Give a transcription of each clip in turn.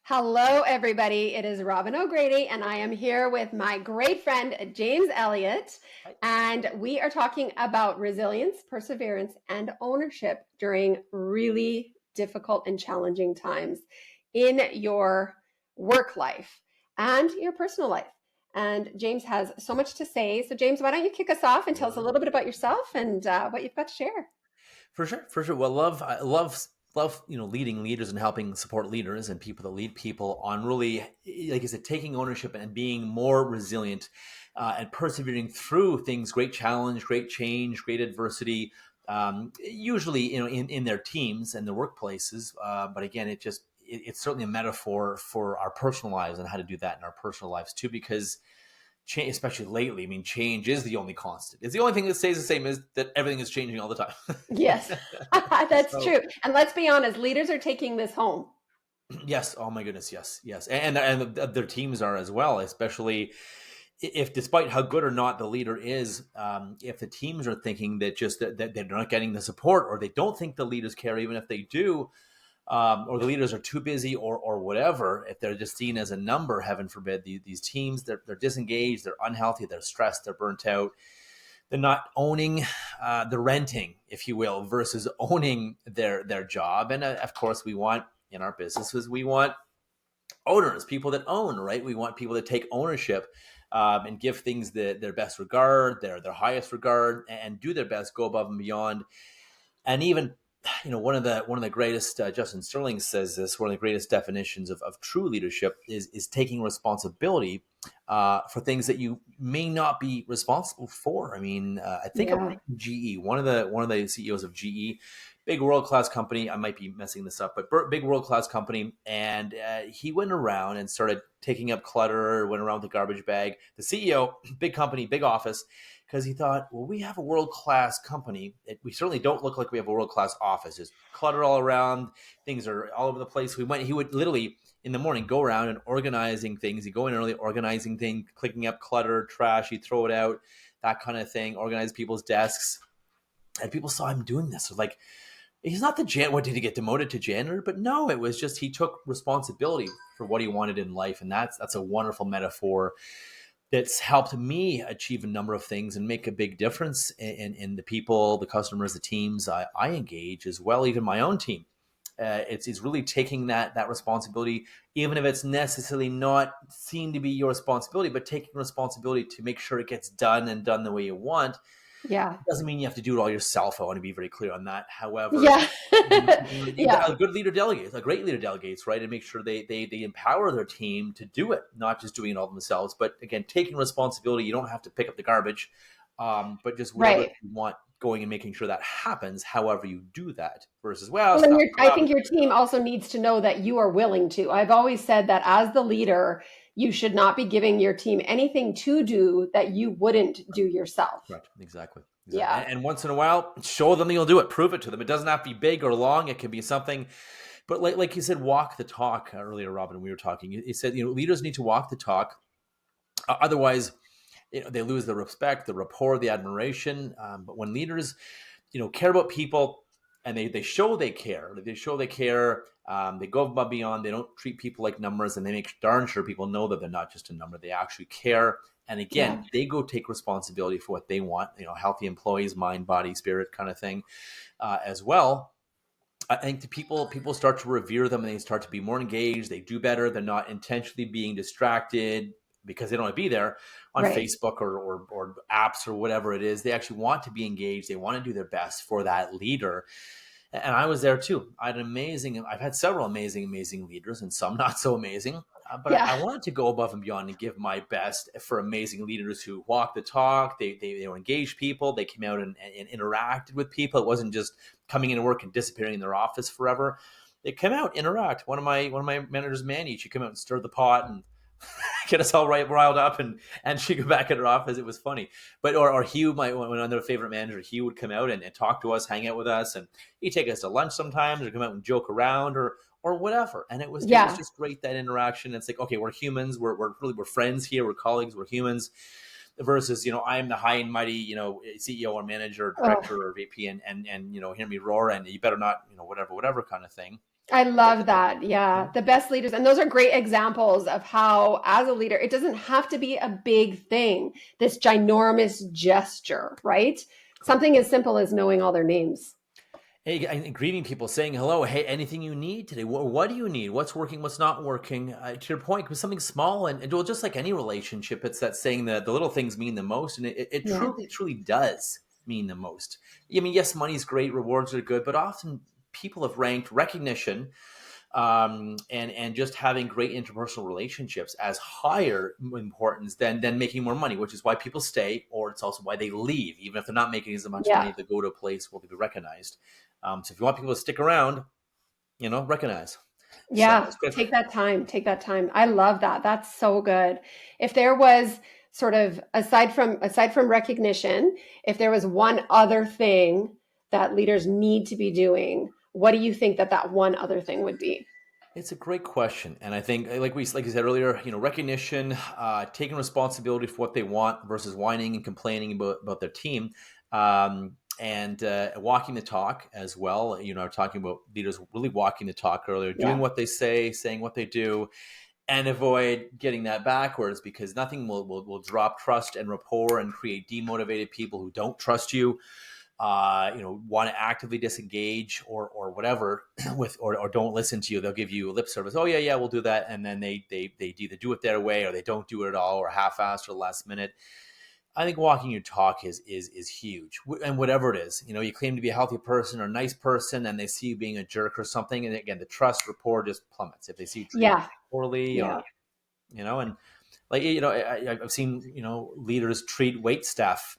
Hello, everybody. It is Robin O'Grady, and I am here with my great friend, James Elliot. Hi. And we are talking about resilience, perseverance, and ownership during really difficult and challenging times in your work life and your personal life. And James has so much to say. So, James, why don't you kick us off and tell us a little bit about yourself and what you've got to share? For sure, for sure. Well, I love leading leaders and helping support leaders and people that lead people on really, like I said, taking ownership and being more resilient and persevering through things, great challenge, great change, great adversity. Usually, in their teams and their workplaces. But again, it's certainly a metaphor for our personal lives and how to do that in our personal lives too, because change, especially lately, I mean, change is the only constant. It's the only thing that stays the same is that everything is changing all the time. Yes, that's So true. And let's be honest, leaders are taking this home. yes, oh my goodness, yes, yes, and their teams are as well, especially if, despite how good or not the leader is, if the teams are thinking that they're not getting the support, or they don't think the leaders care, even if they do, or the leaders are too busy, or whatever, if they're just seen as a number, heaven forbid, these teams, they're disengaged, they're unhealthy, they're stressed, they're burnt out. They're not owning, the renting, if you will, versus owning their job. And of course, we want in our businesses, we want owners, people that own, right? We want people that take ownership, and give things their best regard, their highest regard, and do their best, go above and beyond. And even, one of the greatest, Justin Sterling says this, one of the greatest definitions of true leadership is taking responsibility for things that you may not be responsible for. I mean, I think of Yeah. GE, one of the CEOs of GE, big world class company. I might be messing this up, but big world class company. And he went around and started taking up clutter. Went around with a garbage bag. The CEO, big company, big office, because he thought, well, we have a world class company. We certainly don't look like we have a world class office. There's clutter all around. Things are all over the place. He would literally in the morning go around and organizing things. He'd go in early, organizing things, clicking up clutter, trash. He'd throw it out, that kind of thing. Organize people's desks, and people saw him doing this. So like, he's not the what did he get demoted to janitor? But no, it was just he took responsibility for what he wanted in life, and that's a wonderful metaphor that's helped me achieve a number of things and make a big difference in the people, the customers, the teams I engage as well, even my own team. It's really taking that responsibility, even if it's necessarily not seen to be your responsibility, but taking responsibility to make sure it gets done and done the way you want. Yeah. Doesn't mean you have to do it all yourself. I want to be very clear on that. However, Yeah. Yeah. a good leader delegates, a great leader delegates, right? And make sure they empower their team to do it, not just doing it all themselves. But again, taking responsibility, you don't have to pick up the garbage, but just whatever Right. you want, going and making sure that happens, however you do that, versus, well, Well, and stuff I come up. think your team also needs to know that you are willing to. I've always said that as the leader, you should not be giving your team anything to do that you wouldn't do yourself. Right, exactly. Exactly. Yeah. And once in a while, show them you'll do it. Prove it to them. It doesn't have to be big or long. It can be something. But like you said, walk the talk earlier, Robin. We were talking. You said leaders need to walk the talk. Otherwise, they lose the respect, the rapport, the admiration. But when leaders, care about people, and they show they care, they go above and beyond. They don't treat people like numbers, and they make darn sure people know that they're not just a number. They actually care. And Yeah. again, they go take responsibility for what they want. Healthy employees, mind, body, spirit, kind of thing, as well. I think the people start to revere them, and they start to be more engaged. They do better. They're not intentionally being distracted because they don't want to be there on Right. Facebook or apps or whatever it is. They actually want to be engaged. They want to do their best for that leader. And I was there too. I've had several amazing leaders, and some not so amazing. But Yeah. I wanted to go above and beyond and give my best for amazing leaders who walk the talk. They were engaged people. They came out and interacted with people. It wasn't just coming into work and disappearing in their office forever. They come out, interact. One of my managers, Manny, she came out and stirred the pot and get us all riled up, and she'd go back at her office. It was funny. But or Hugh, one of their favorite manager, Hugh would come out and talk to us, hang out with us, and he'd take us to lunch sometimes, or come out and joke around, or whatever. And it was Yeah. just great, that interaction. It's like, okay, we're humans, we're friends here, we're colleagues, we're humans. Versus, I'm the high and mighty, CEO or manager or Oh, director or VP, and hear me roar, and you better not, whatever kind of thing. I love that. Yeah. The best leaders, and those are great examples of how, as a leader, it doesn't have to be a big thing, this ginormous gesture, right? Correct. Something as simple as knowing all their names. Hey, and greeting people, saying hello. Hey, anything you need today? What do you need? What's working? What's not working? To your point, with something small and well, just like any relationship, it's that saying that the little things mean the most, and it Yeah. truly, truly does mean the most. I mean, yes, money's great, rewards are good, but often people have ranked recognition and just having great interpersonal relationships as higher importance than making more money, which is why people stay, or it's also why they leave, even if they're not making as much Yeah. money. They go to a place where they'll be recognized. So if you want people to stick around, recognize. So Yeah. it's good. Take that time. Take that time. I love that. That's so good. If there was sort of aside from recognition, if there was one other thing that leaders need to be doing, what do you think that that one other thing would be? It's a great question, and I think, like you said earlier, recognition, taking responsibility for what they want versus whining and complaining about their team, and walking the talk as well. Talking about leaders really walking the talk earlier, doing Yeah. what they say, saying what they do, and avoid getting that backwards because nothing will drop trust and rapport and create demotivated people who don't trust you, want to actively disengage or whatever or don't listen to you. They'll give you lip service. Oh yeah, we'll do that, and then they either do it their way or they don't do it at all or half-assed or last minute. I think walking your talk is huge, and whatever it is, you claim to be a healthy person or a nice person, and they see you being a jerk or something, and again, the trust rapport just plummets if they see you treating Yeah. people poorly Yeah. or and I've seen leaders treat wait staff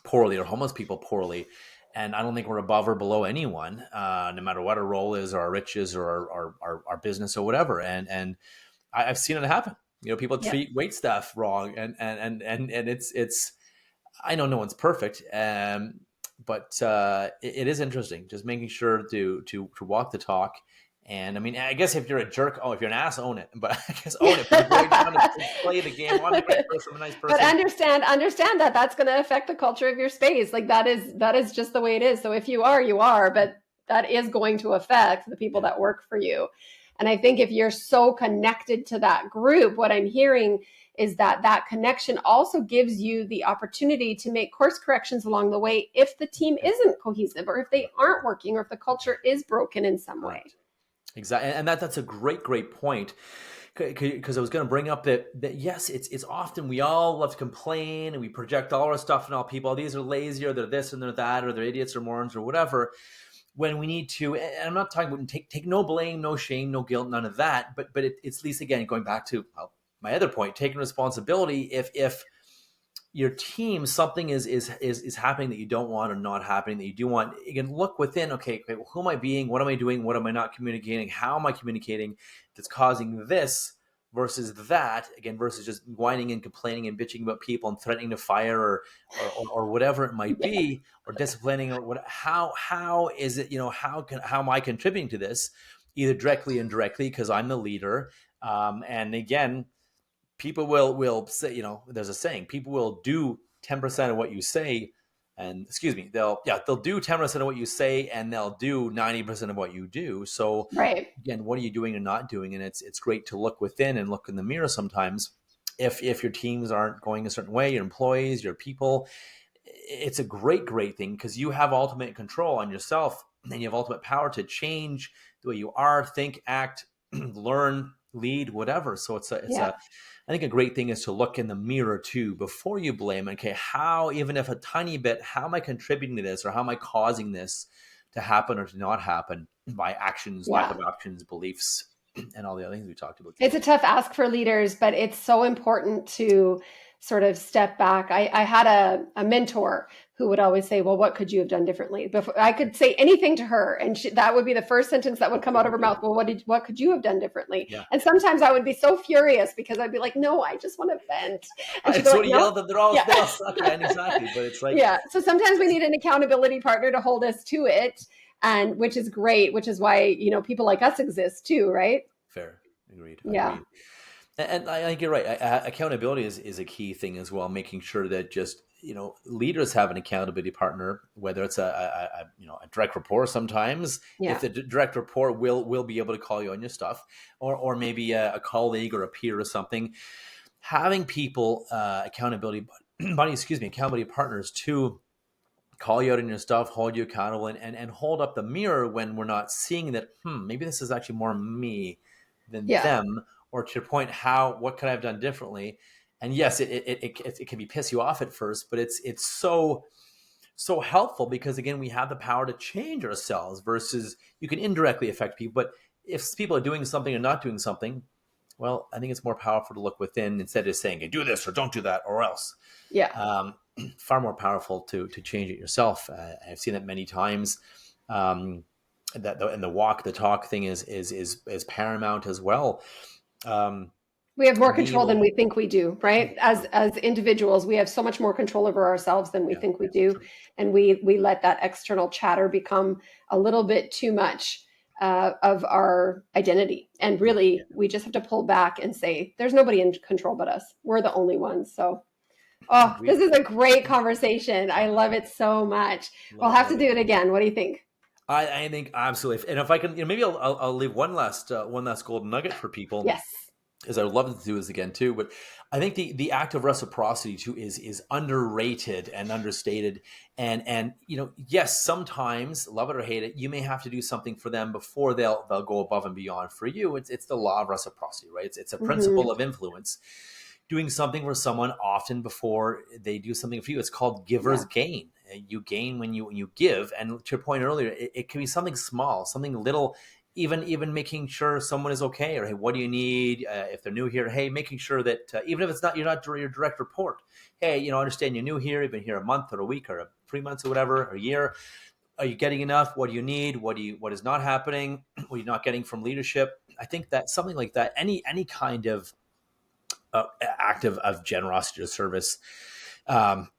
poorly or homeless people poorly. And I don't think we're above or below anyone, no matter what our role is or our riches or our business or whatever. And I've seen it happen. People Yeah. treat wait staff wrong, and it's. I know no one's perfect, but it is interesting. Just making sure to walk the talk. And I mean, I guess if you're a jerk, if you're an ass, own it. But I guess own it. But avoid trying to play the game. Oh, I'm a great person. I'm a nice But person. understand that that's going to affect the culture of your space. Like that is just the way it is. So if you are, you are, but that is going to affect the people Yeah. that work for you. And I think if you're so connected to that group, what I'm hearing is that that connection also gives you the opportunity to make course corrections along the way if the team isn't cohesive or if they aren't working or if the culture is broken in some way. Correct. Exactly, and that's a great point. Because I was going to bring up that yes, it's often we all love to complain and we project all our stuff on all people. These are lazy, or they're this and they're that, or they're idiots or morons or whatever. When we need to, and I'm not talking about take no blame, no shame, no guilt, none of that. But it's at least again going back to my other point, taking responsibility. If your team something is happening that you don't want or not happening that you do want, you can look within. Okay, who am I being, what am I doing, what am I not communicating, how am I communicating that's causing this versus that, again, versus just whining and complaining and bitching about people and threatening to fire or whatever it might Yeah. be, or disciplining or what. How is it, how am I contributing to this, either directly or indirectly, because I'm the leader. And again, people will say, there's a saying, people will do 10% of what you say, and excuse me, they'll do 10% of what you say, and they'll do 90% of what you do. So Right. again, what are you doing and not doing? And it's great to look within and look in the mirror sometimes. If your teams aren't going a certain way, your employees, your people, it's a great thing, because you have ultimate control on yourself, and you have ultimate power to change the way you are, think, act, learn, lead, whatever. So it's Yeah. a I think a great thing is to look in the mirror too before you blame. Okay, how, even if a tiny bit, how am I contributing to this, or how am I causing this to happen or to not happen by actions, lack Yeah. of actions, beliefs, and all the other things we talked about It's today. a tough ask for leaders, but it's so important to sort of step back. I had a mentor who would always say, "Well, what could you have done differently?" Before I could say anything to her, and that would be the first sentence that would come out of her mouth. Well, what could you have done differently? Yeah, And sometimes I would be so furious because I'd be like, "No, I just want to vent," and she'd be it's like, what you "No, yell at them. They all yeah, suck. Yeah, exactly. But it's like, yeah." So sometimes we need an accountability partner to hold us to it, and which is great, which is why people like us exist too, right? fair. Agreed. Yeah, Agreed. And I think you're right. Accountability is a key thing as well. Making sure that just leaders have an accountability partner, whether it's a direct report. Sometimes if Yeah. the direct report will be able to call you on your stuff, or maybe a colleague or a peer or something, having people accountability buddy, excuse me, accountability partners to call you out on your stuff, hold you accountable, and hold up the mirror when we're not seeing that, maybe this is actually more me than Yeah. them, or to your point, what could I have done differently? And yes, it can be piss you off at first, but it's so helpful, because again, we have the power to change ourselves versus you can indirectly affect people. But if people are doing something or not doing something, well, I think it's more powerful to look within instead of saying, hey, do this or don't do that or else. Yeah. Far more powerful to change it yourself. I've seen it many times. And the walk the talk thing is paramount as well. Um, We have more being control than able, we think we do, right? As individuals, we have so much more control over ourselves than we yeah, think we do, true. and we let that external chatter become a little bit too much of our identity. And Yeah, yeah, really, we just have to pull back and say, "There's nobody in control but us. We're the only ones." So, oh, agreed. this is a great conversation. I love it so much. We'll Love it, have to love it. do it again. What do you think? I think absolutely. And if I can, maybe I'll leave one last golden nugget for people, Yes. because I would love to do this again too. But I think the act of reciprocity too is underrated and understated. And yes, sometimes, love it or hate it, you may have to do something for them before they'll go above and beyond for you. It's the law of reciprocity, right? It's a principle Hmm. of influence. Doing something for someone often before they do something for you. It's called giver's Yeah. gain. You gain when you give. And to your point earlier, it can be something small, something little, even making sure someone is okay, or hey, what do you need? If they're new here, hey, making sure that even if it's not, you're not your direct report, hey, understand you're new here, you've been here a month or a week or 3 months or whatever, or a year. Are you getting enough? What do you need? What is not happening? What are you not getting from leadership? I think that something like that, any kind of act of generosity or service, um,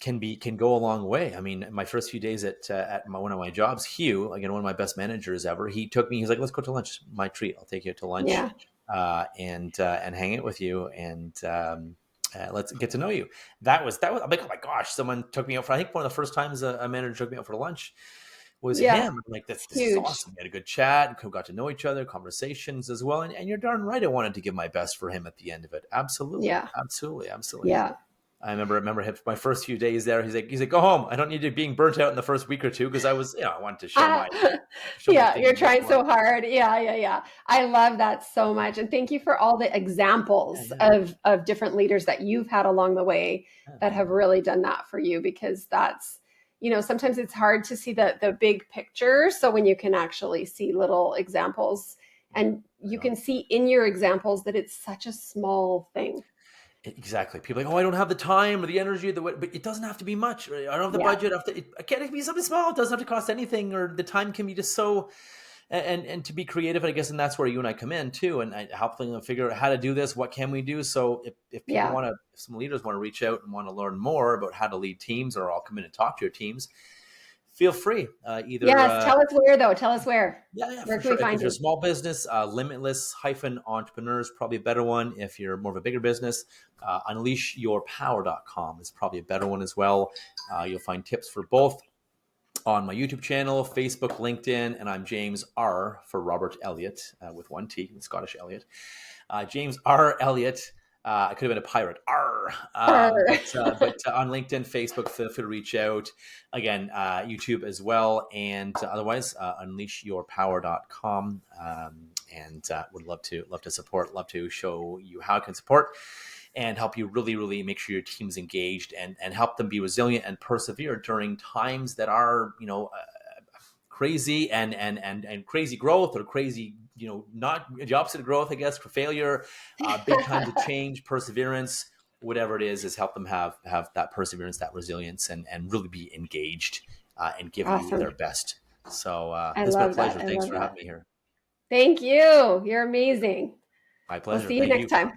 can go a long way. I mean, my first few days at one of my jobs, Hugh, again, one of my best managers ever, he took me. He's like, "Let's go to lunch. My treat. I'll take you to lunch, Yeah. and hang out with you, and let's get to know you." That was. I'm like, "Oh my gosh!" Someone took me out for. I think one of the first times a manager took me out for lunch was Yeah. him. I'm like, It's this is huge. awesome. We had a good chat, got to know each other, conversations as well. And you're darn right. I wanted to give my best for him at the end of it. Absolutely. Yeah. Absolutely. Absolutely. Yeah. I remember him my first few days there. He's like, go home. I don't need you being burnt out in the first week or two, because I wanted to show Ah, show my yeah, thing you're and make trying more. so hard. Yeah, yeah, yeah. I love that so much. And thank you for all the Yeah, examples yeah, of different leaders that you've had along the way yeah, that have really done that for you, because that's, sometimes it's hard to see the big picture. So when you can actually see little examples, yeah. and you Right on. can see in your examples that it's such a small thing. Exactly. People are like, oh, I don't have the time or the energy, but it doesn't have to be much. Right? I don't have the Yeah. budget. It can be something small. It doesn't have to cost anything, or the time can be just so. And to be creative, I guess, and that's where you and I come in too, and I help them figure out how to do this. What can we do? So if people Yeah. want to, if some leaders want to reach out and want to learn more about how to lead teams, or I'll come in and talk to your teams, feel free. Either Yes. Tell us where, though. Tell us where. Yeah, Where for can we sure. If find you're a you? small business, Limitless hyphen entrepreneurs, probably a better one. If you're more of a bigger business, unleashyourpower.com is probably a better one as well. You'll find tips for both on my YouTube channel, Facebook, LinkedIn, and I'm James R for Robert Elliot, with one T, Scottish Elliot. James R. Elliot. I could have been a pirate. R. But on LinkedIn, Facebook, feel free to reach out. Again, YouTube as well. And otherwise, unleashyourpower.com. And would love to support, love to show you how I can support and help you really, really make sure your team's engaged, and help them be resilient and persevere during times that are, crazy and crazy growth, or crazy, not the opposite of growth, I guess, for failure, big times of change, perseverance, whatever it is help them have that perseverance, that resilience, and really be engaged, and give you Awesome. their best. So I it's my love that. pleasure. I Thanks love for having that. me here. Thank you. You're amazing. My We'll pleasure. see you Thank next you. time.